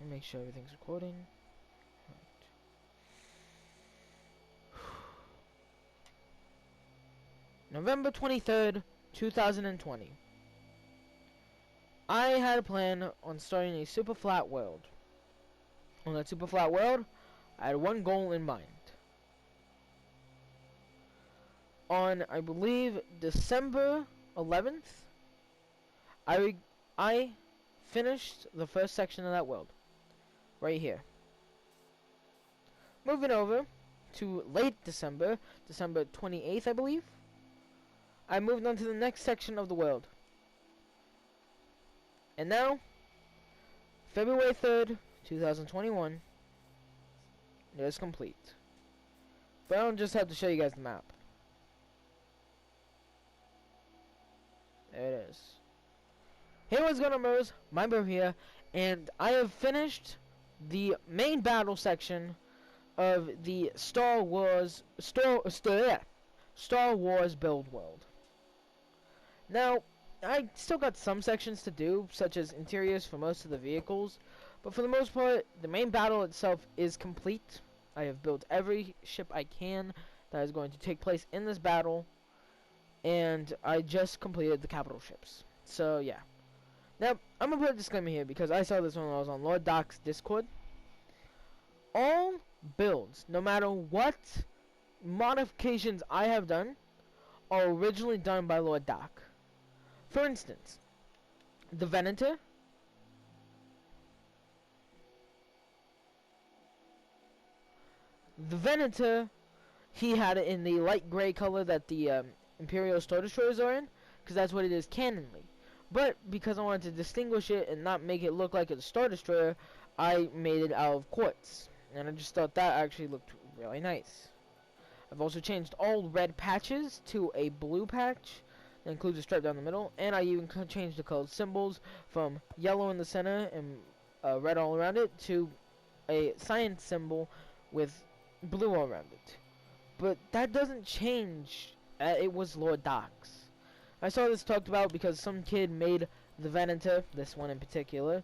Let me make sure everything's recording. Right. November 23rd, 2020. I had a plan on starting a super flat world. On that super flat world, I had one goal in mind. On, I believe, December 11th, I finished the first section of that world. Right here. Moving over to late December, December 28th, I believe, I moved on to the next section of the world. And now, February 3rd, 2021, it is complete. But I don't just have to show you guys the map. There it is. Hey, what's going on, bros? MyBro here, and I have finished the main battle section of the Star Wars build world. Now, I still got some sections to do, such as interiors for most of the vehicles, but for the most part, the main battle itself is complete. I have built every ship I can that is going to take place in this battle, and I just completed the capital ships. So, yeah. Now, I'm going to put a disclaimer here because I saw this when I was on Lord Dakr's Discord. All builds, no matter what modifications I have done, are originally done by Lord Dakr. For instance, the Venator, he had it in the light gray color that the Imperial Star Destroyers are in, because that's what it is canonly. But because I wanted to distinguish it and not make it look like a Star Destroyer, I made it out of quartz. And I just thought that actually looked really nice. I've also changed all red patches to a blue patch that includes a stripe down the middle. And I even changed the colored symbols from yellow in the center and red all around it to a science symbol with blue all around it. But that doesn't change. It was Lord Dakr's. I saw this talked about because some kid made the Venator, this one in particular,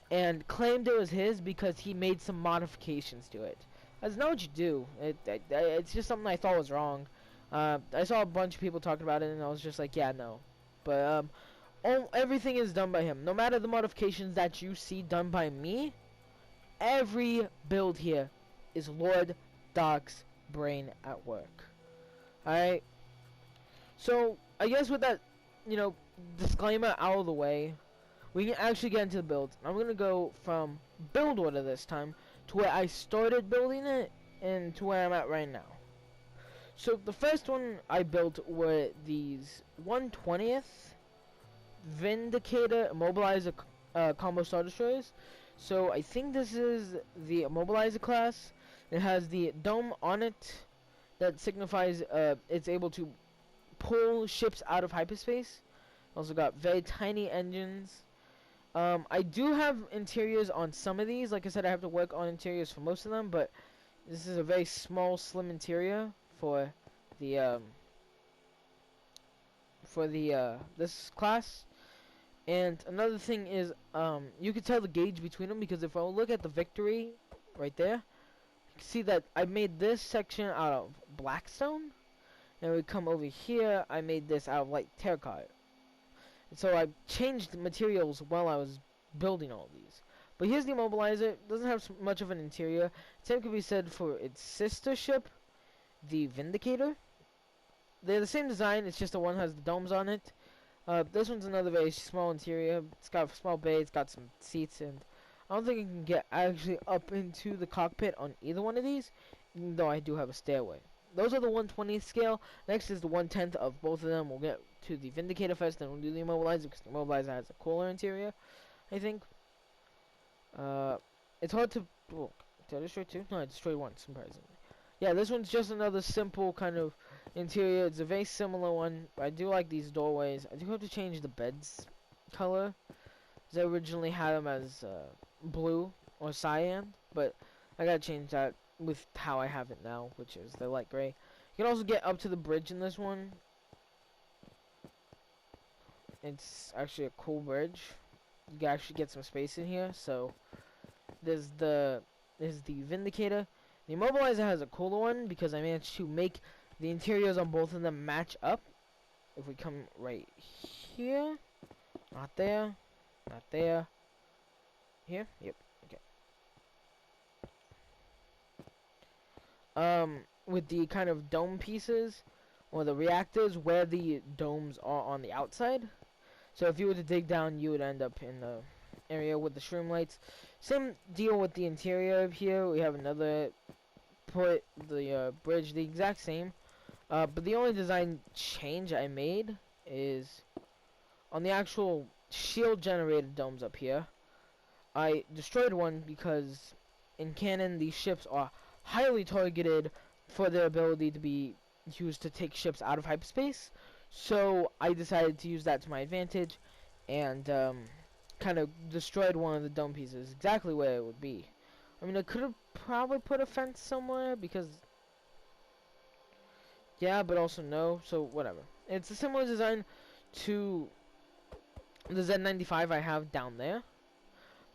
and claimed it was his because he made some modifications to it. That's not what you do. It's just something I thought was wrong. I saw a bunch of people talking about it, and I was just like, yeah, no. But everything is done by him. No matter the modifications that you see done by me, every build here is Lord Dakr's brain at work. Alright? So, I guess with that, disclaimer out of the way, we can actually get into the builds. I'm going to go from build order this time to where I started building it and to where I'm at right now. So, the first one I built were these 1/20th Vindicator Immobilizer Combo Star Destroyers. So, I think this is the Immobilizer class. It has the dome on it that signifies it's able to pull ships out of hyperspace. Also got very tiny engines. I do have interiors on some of these. Like I said, I have to work on interiors for most of them, but this is a very small, slim interior for the this class. And another thing is, you can tell the gauge between them because if I look at the Victory right there, you can see that I made this section out of blackstone. And we come over here, I made this out of light terracotta. And so I changed the materials while I was building all these. But here's the Immobilizer. It doesn't have much of an interior. Same could be said for its sister ship, the Vindicator. They're the same design, it's just the one has the domes on it. This one's another very small interior. It's got a small bay, it's got some seats, and I don't think you can get actually up into the cockpit on either one of these, even though I do have a stairway. Those are the 1/20th scale. Next is the 1/10th of both of them. We'll get to the Vindicator first, then we'll do the Immobilizer because the Immobilizer has a cooler interior, I think. It's hard to... Oh, did I destroy two? No, I destroyed one, surprisingly. Yeah, this one's just another simple kind of interior. It's a very similar one. I do like these doorways. I do have to change the bed's color, because I originally had them as blue or cyan, but I gotta change that with how I have it now, which is the light gray. You can also get up to the bridge in this one. It's actually a cool bridge. You can actually get some space in here, so there's the Vindicator. The Immobilizer has a cooler one because I managed to make the interiors on both of them match up. If we come right here, not there, not there, here, yep, okay. With the kind of dome pieces, or the reactors, where the domes are on the outside. So if you were to dig down, you would end up in the area with the shroom lights. Same deal with the interior of here. We have another put the bridge the exact same. But the only design change I made is on the actual shield generated domes up here. I destroyed one because in canon these ships are highly targeted for their ability to be used to take ships out of hyperspace. So I decided to use that to my advantage and kind of destroyed one of the dome pieces exactly where it would be. I mean, I could have probably put a fence somewhere because, yeah, but also no, so whatever. It's a similar design to the Z95 I have down there.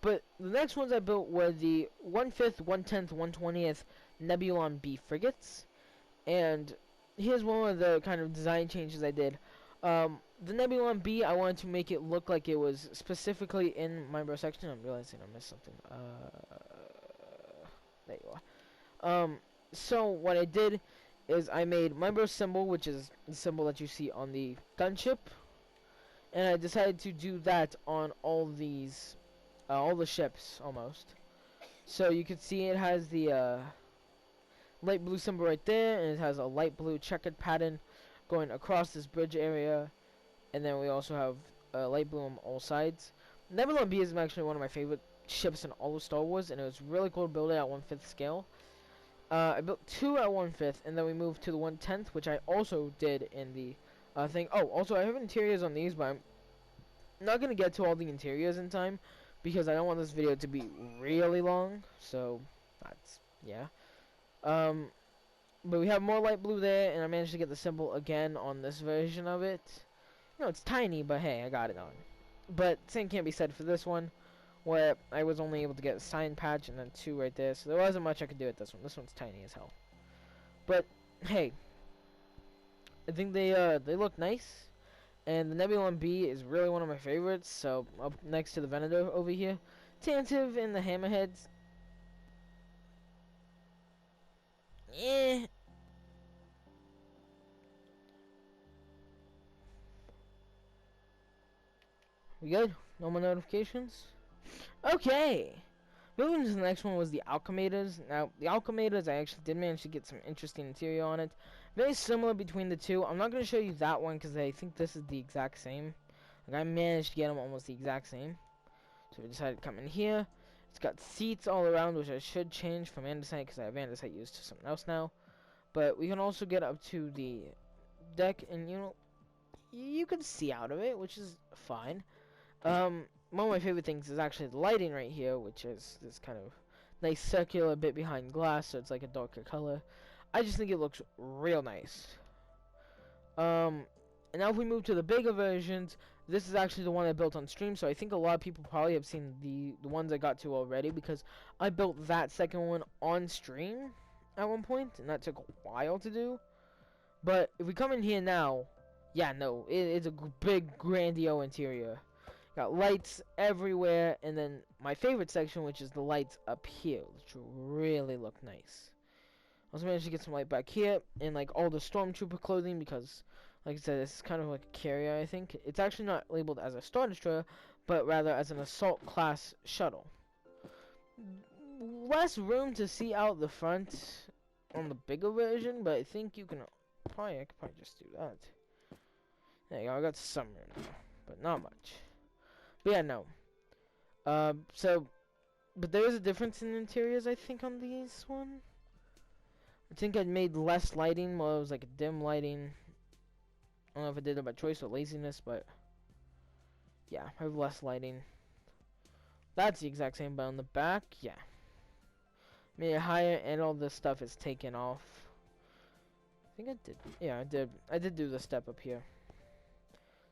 But the next ones I built were the 1/5, 1/10, 1/20th Nebulon B frigates. And here's one of the kind of design changes I did. The Nebulon B, I wanted to make it look like it was specifically in my bro section. I'm realizing I missed something. There you are. So what I did is I made my bro symbol, which is the symbol that you see on the gunship. And I decided to do that on all these, all the ships, almost. So you can see it has the, light blue symbol right there, and it has a light blue checkered pattern going across this bridge area, and then we also have light blue on all sides. Nebulon B is actually one of my favorite ships in all of Star Wars, and it was really cool to build it at 1/5 scale. I built 2 at 1/5, and then we moved to the 1/10, which I also did in the thing. Oh, also I have interiors on these, but I'm not gonna get to all the interiors in time because I don't want this video to be really long. So that's, yeah. But we have more light blue there, and I managed to get the symbol again on this version of it. You know, it's tiny, but hey, I got it on. But same can't be said for this one, where I was only able to get a sign patch and then 2 right there, so there wasn't much I could do with this one. This one's tiny as hell. But hey, I think they look nice, and the Nebulon B is really one of my favorites. So up next to the Venator over here, Tantive and the Hammerheads. Eh. We good? No more notifications? Okay. Moving to the next one was the Alchemators. Now, the Alchemators, I actually did manage to get some interesting interior on it. Very similar between the two. I'm not going to show you that one because I think this is the exact same. Like, I managed to get them almost the exact same. So we decided to come in here. It's got seats all around, which I should change from andesite because I have andesite used to something else now. But we can also get up to the deck, and you know, you can see out of it, which is fine. One of my favorite things is actually the lighting right here, which is this kind of nice circular bit behind glass, so it's like a darker color. I just think it looks real nice. And now if we move to the bigger versions, this is actually the one I built on stream, so I think a lot of people probably have seen the ones I got to already, because I built that second one on stream at one point, and that took a while to do. But if we come in here now, yeah, no, it's a big, grandiose interior. Got lights everywhere, and then my favorite section, which is the lights up here, which really look nice. Also managed to get some light back here, and like all the stormtrooper clothing, because, like I said, this is kind of like a carrier, I think. It's actually not labeled as a Star Destroyer, but rather as an assault class shuttle. Less room to see out the front on the bigger version, but I think you can I could probably just do that. There you go, I got some room now, but not much. But yeah, no. But there is a difference in interiors, I think, on these one. I think I made less lighting, well, it was like a dim lighting. I don't know if I did it by choice or laziness, but yeah, I have less lighting. That's the exact same, but on the back, yeah. Made it higher, and all this stuff is taken off. I think I did. Yeah, I did. I did do the step up here,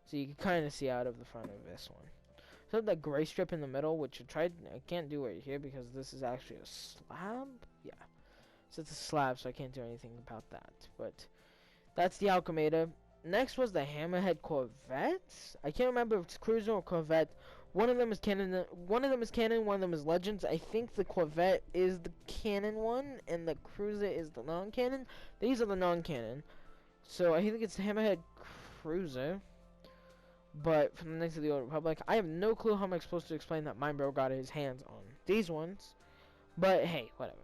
so you can kind of see out of the front of this one. So that gray strip in the middle, which I can't do right here because this is actually a slab. Yeah, so it's a slab, so I can't do anything about that. But that's the Alchemeda. Next was the Hammerhead Corvette. I can't remember if it's Cruiser or Corvette. One of them is canon. One of them is canon. One of them is Legends. I think the Corvette is the canon one, and the Cruiser is the non-canon. These are the non-canon. So I think it's the Hammerhead Cruiser. But from the Knights of the Old Republic, I have no clue how I'm supposed to explain that my bro got his hands on these ones. But hey, whatever.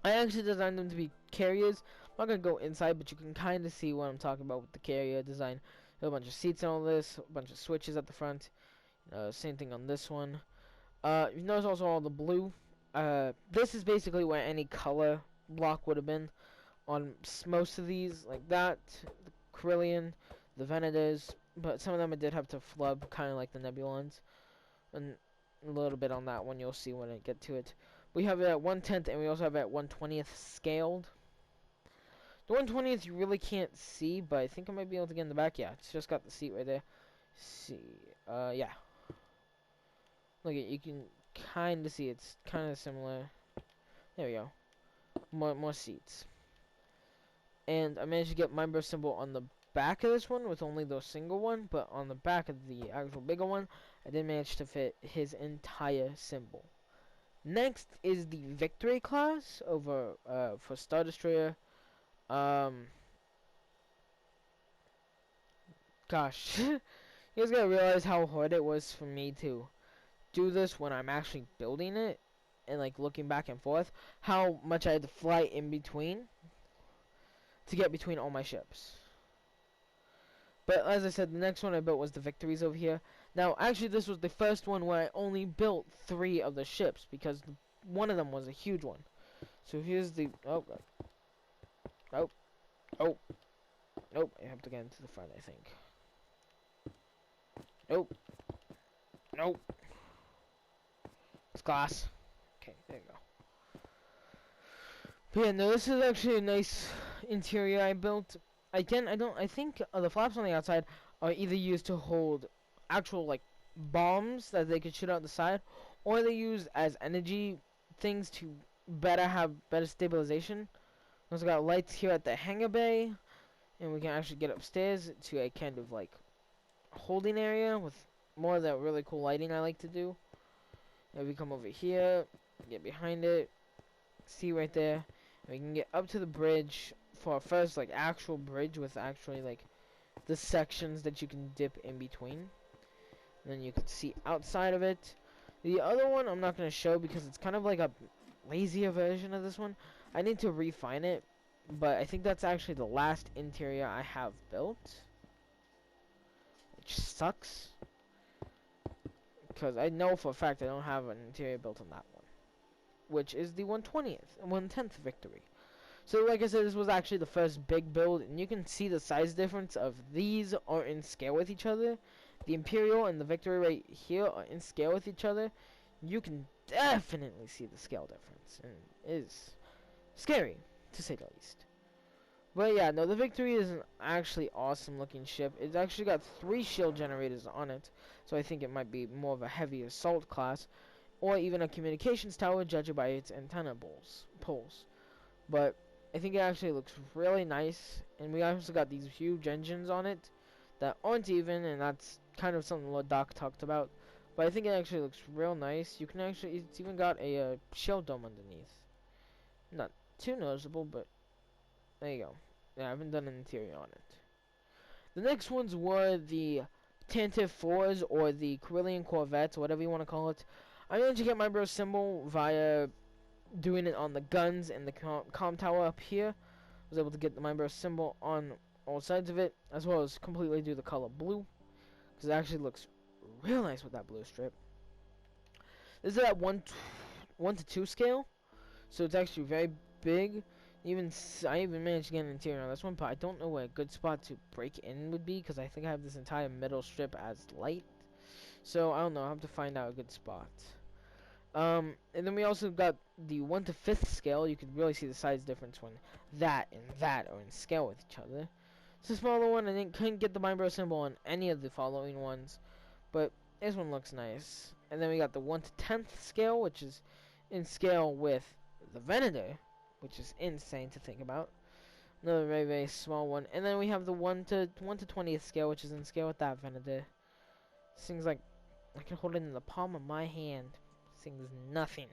I actually designed them to be carriers. I'm not gonna go inside, but you can kind of see what I'm talking about with the carrier design. A bunch of seats and all this, a bunch of switches at the front. Same thing on this one. You notice also all the blue. This is basically where any color block would have been on most of these, like that, the Carillion, the Venators, but some of them I did have to flub, kind of like the Nebulons, and a little bit on that one you'll see when I get to it. We have it at 1/10, and we also have it at 1/20th scaled. The 1/20th you really can't see, but I think I might be able to get in the back. Yeah, it's just got the seat right there. See, yeah. Look at, you can kind of see it's kind of similar. There we go. More seats. And I managed to get my bro symbol on the back of this one with only the single one, but on the back of the actual bigger one, I did manage to fit his entire symbol. Next is the Victory class over for Star Destroyer. Gosh, you guys gotta realize how hard it was for me to do this when I'm actually building it and like looking back and forth. How much I had to fly in between to get between all my ships. But as I said, the next one I built was the Victories over here. Now, actually, this was the first one where I only built 3 of the ships because one of them was a huge one. So here's the oh, nope. I have to get into the front, I think. Nope. It's glass. Okay, there you go. But yeah, no, this is actually a nice interior I built. I think the flaps on the outside are either used to hold actual like bombs that they could shoot out the side, or they use as energy things to have better stabilization. We also got lights here at the hangar bay, and we can actually get upstairs to a kind of like holding area with more of that really cool lighting I like to do. And we come over here, get behind it, see right there, and we can get up to the bridge for our first like actual bridge with actually like the sections that you can dip in between. And then you can see outside of it. The other one I'm not going to show because it's kind of like a lazier version of this one. I need to refine it, but I think that's actually the last interior I have built, which sucks because I know for a fact I don't have an interior built on that one, which is the 1/10th Victory. So like I said, this was actually the first big build, and you can see the size difference of these are in scale with each other. The Imperial and the Victory right here are in scale with each other. You can definitely see the scale difference, and it is scary, to say the least. But yeah, no, the Victory is an actually awesome looking ship. It's actually got 3 shield generators on it, so I think it might be more of a heavy assault class, or even a communications tower, judging by its antenna poles. But I think it actually looks really nice, and we also got these huge engines on it that aren't even, and that's kind of something Lord Dakr talked about. But I think it actually looks real nice. You can actually, it's even got a shield dome underneath. Not too noticeable, but there you go. Yeah, I haven't done an interior on it. The next ones were the Tantive 4s, or the Carillion Corvettes, whatever you want to call it. I managed to get my bro symbol via doing it on the guns and the comm tower up here. I was able to get the my bro symbol on all sides of it, as well as completely do the color blue, because it actually looks real nice with that blue strip. This is at 1:2 scale, so it's actually very big. I even managed to get an interior on this one, but I don't know where a good spot to break in would be, because I think I have this entire middle strip as light. So I don't know, I'll have to find out a good spot. And then we also got the 1/5 scale. You can really see the size difference when that and that are in scale with each other. It's a smaller one, and couldn't get the my bro symbol on any of the following ones, but This one looks nice. And then we got the 1 to 10th scale, which is in scale with the Venator, which is insane to think about. Another very, very small one. And then we have the 1 to 20th scale, which is in scale with that Venator. This thing's like, I can hold it in the palm of my hand. This thing is nothing.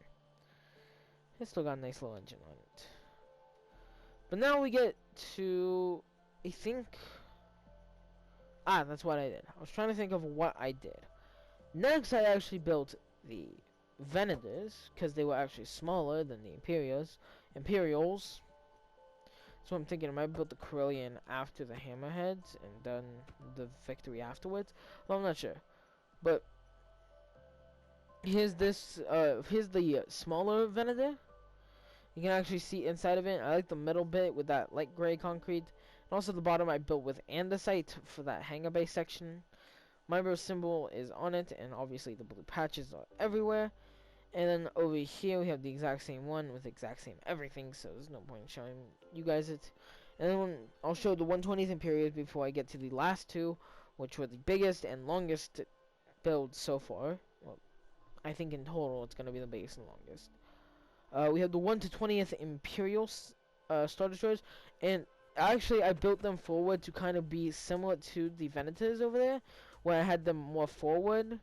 It's still got a nice little engine on it. But now we get to, I think, that's what I did. I was trying to think of what I did. Next, I actually built the Venators, because they were actually smaller than the Imperials. So I'm thinking I might build the Corellian after the Hammerheads and done the Victory afterwards. Well, I'm not sure. But here's this. Here's the smaller Venator. You can actually see inside of it. I like the middle bit with that light gray concrete. And also the bottom I built with andesite for that hangar bay section. My bro symbol is on it, and obviously the blue patches are everywhere. And then over here we have the exact same one with the exact same everything, so there's no point in showing you guys it. And then I'll show the 120th Imperials before I get to the last two, which were the biggest and longest builds so far. Well, I think in total it's going to be the biggest and longest. We have the 1 to 20th Imperial Star Destroyers, and actually I built them forward to kind of be similar to the Venators over there, where I had them more forward.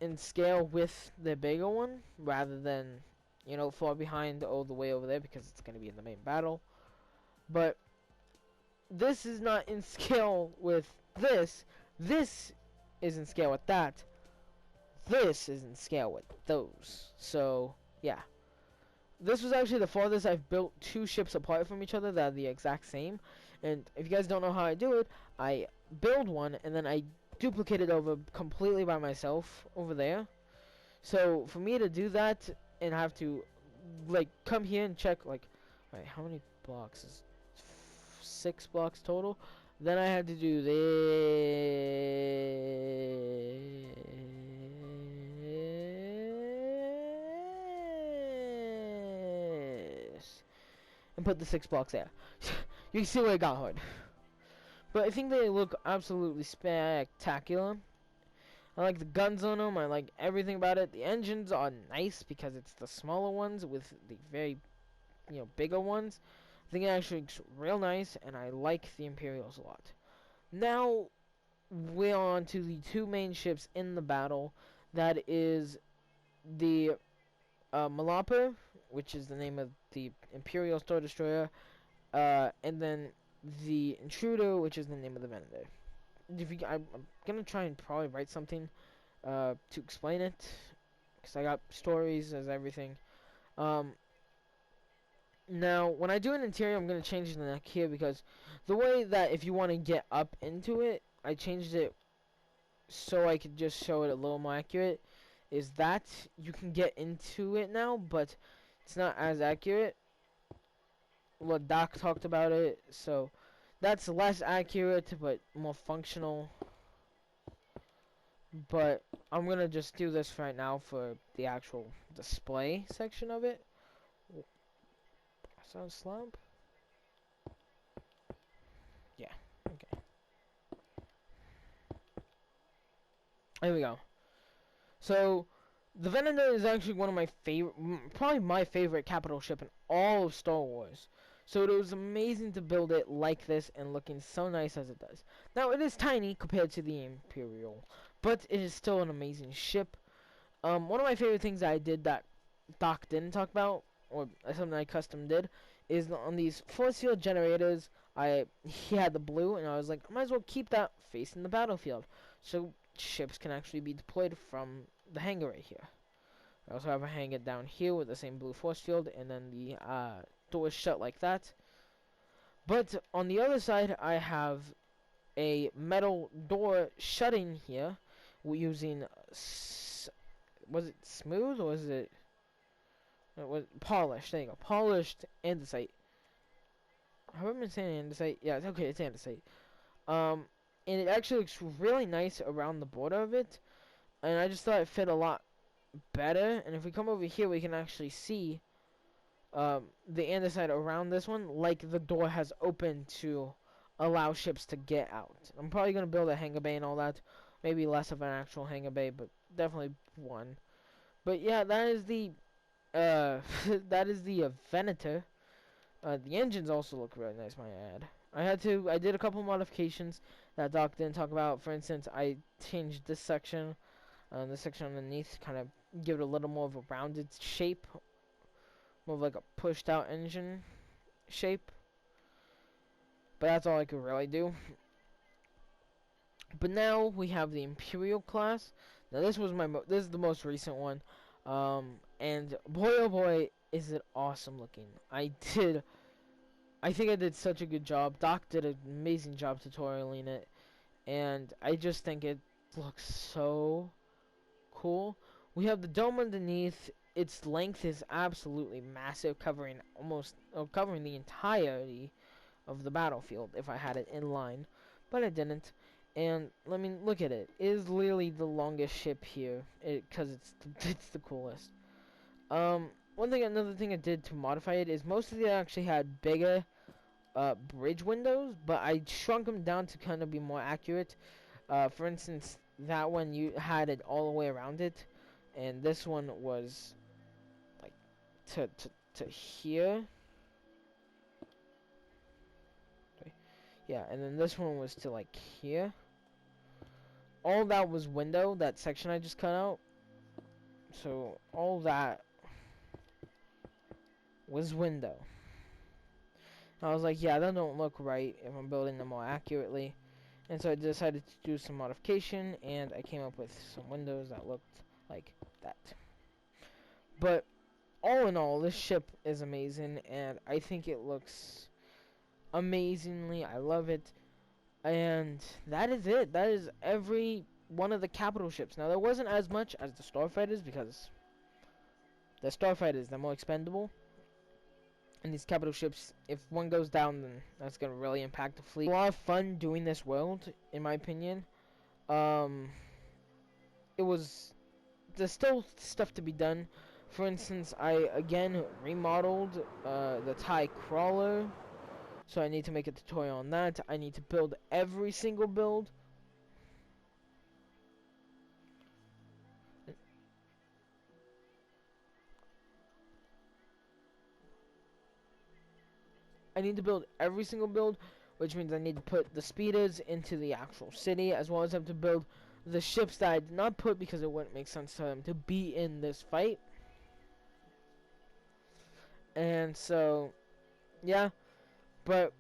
In scale with the bigger one, rather than, you know, far behind all the way over there, because it's going to be in the main battle. But this is not in scale with this. This is in scale with that. This is in scale with those. So, yeah. This was actually the farthest I've built two ships apart from each other that are the exact same. And if you guys don't know how I do it, I build one and then I duplicate it over completely by myself over there. So for me to do that and have to like come here and check like, alright, how many blocks is 6 blocks total? Then I had to do this and put the 6 blocks there. You can see where it got hard. But I think they look absolutely spectacular. I like the guns on them. I like everything about it. The engines are nice because it's the smaller ones with the very, you know, bigger ones. I think it actually looks real nice, and I like the Imperials a lot. Now, we're on to the two main ships in the battle. That is the Malapa, which is the name of the Imperial Star Destroyer, and then the Intruder, which is the name of the Venator. I'm gonna try and probably write something to explain it, because I got stories as everything. Now, when I do an interior, I'm gonna change the neck here, because the way that if you want to get up into it, I changed it so I could just show it a little more accurate. Is that you can get into it now, but it's not as accurate. Lord Dakr talked about it, so that's less accurate but more functional. But I'm gonna just do this right now for the actual display section of it. Sound slump? Yeah, okay. There we go. So the Venator is actually one of my favorite, probably my favorite capital ship in all of Star Wars. So it was amazing to build it like this and looking so nice as it does. Now it is tiny compared to the Imperial, but it is still an amazing ship. One of my favorite things I did that Doc didn't talk about, or something I custom did, is on these force field generators. He had the blue, and I was like, I might as well keep that facing the battlefield, so ships can actually be deployed from the hangar right here. I also have a hangar down here with the same blue force field, and then the door is shut like that. But on the other side, I have a metal door shutting here using, was it smooth or was it polished? There you go, polished andesite. Have I been saying andesite? Yeah, it's okay, it's andesite. And it actually looks really nice around the border of it, and I just thought it fit a lot better. And if we come over here, we can actually see the andesite around this one, like the door has opened to allow ships to get out. I'm probably going to build a hangar bay and all that maybe less of an actual hangar bay, but definitely one. But yeah, that is the that is the Venator. The engines also look really nice, might I add. I did a couple modifications that Doc didn't talk about. For instance, I changed this section underneath, kind of give it a little more of a rounded shape, more of like a pushed out engine shape. But that's all I could really do. But now we have the Imperial class. Now this is the most recent one, and boy oh boy is it awesome looking. I think I did such a good job. Doc did an amazing job tutorialing it, and I just think it looks so cool. We have the dome underneath. Its length is absolutely massive, covering the entirety of the battlefield if I had it in line, but I didn't. And I mean, look at it. It is literally the longest ship here, because it's the coolest. Another thing I did to modify it is most of it actually had bigger bridge windows, but I shrunk them down to kind of be more accurate. For instance, that one you had it all the way around it, and this one was like to here. Yeah, and then this one was to like here. All that was window, that section I just cut out. So all that was window. I was like, yeah, that don't look right if I'm building them more accurately. And so I decided to do some modification, and I came up with some windows that looked like that. But all in all, this ship is amazing, and I think it looks amazingly. I love it. And that is it. That is every one of the capital ships. Now, there wasn't as much as the starfighters, because the starfighters, they're more expendable. And these capital ships, if one goes down, then that's going to really impact the fleet. A lot of fun doing this world, in my opinion. There's still stuff to be done. For instance, I again remodeled the TIE crawler. So I need to make a tutorial on that. I need to build every single build. I need to build every single build, which means I need to put the speeders into the actual city, as well as I have to build the ships that I did not put because it wouldn't make sense for them to be in this fight. And so, yeah, but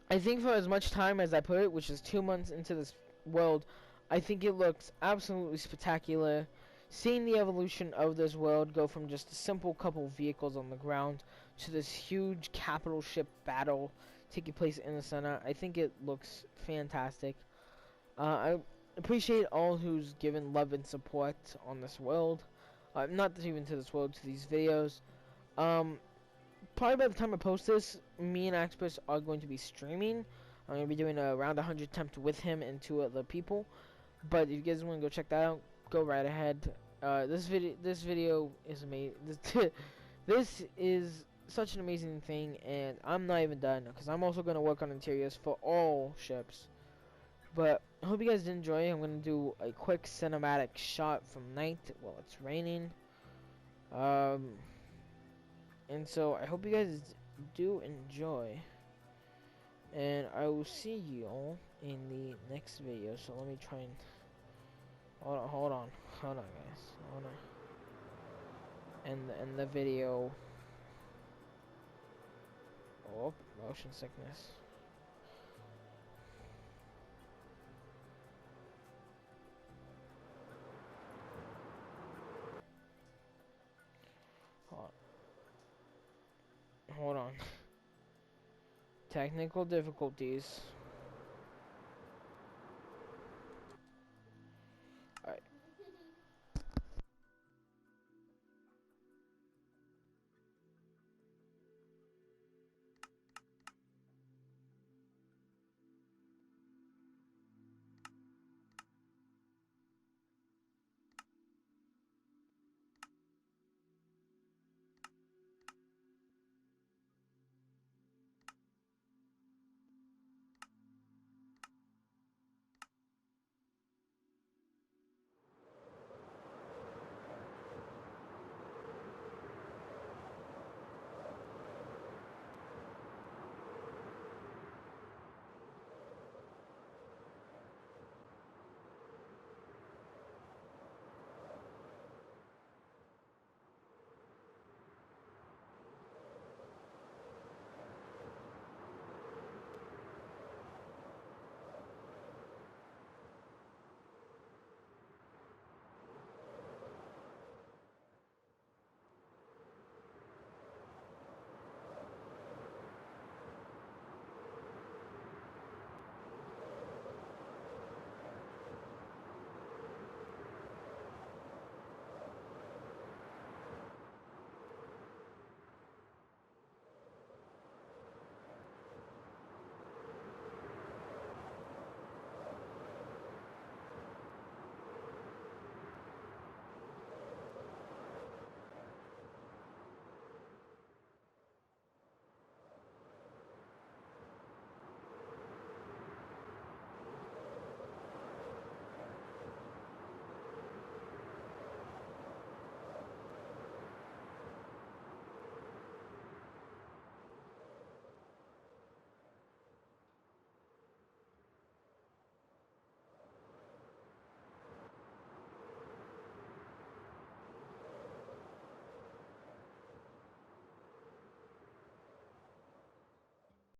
I think for as much time as I put it, which is 2 months into this world, I think it looks absolutely spectacular. Seeing the evolution of this world go from just a simple couple vehicles on the ground to this huge capital ship battle taking place in the center, I think it looks fantastic. I appreciate all who's given love and support on this world. Not even to this world, to these videos. Probably by the time I post this, me and Axpus are going to be streaming. I'm going to be doing a round 100 attempt with him and 2 other people. But if you guys want to go check that out, go right ahead. This video is amazing. This is such an amazing thing, and I'm not even done because I'm also going to work on interiors for all ships. But I hope you guys did enjoy. I'm going to do a quick cinematic shot from night while it's raining. And so I hope you guys do enjoy. And I will see you all in the next video. So let me try and hold on guys. Hold on. And the video. Oh, motion sickness. Hold on. Technical difficulties.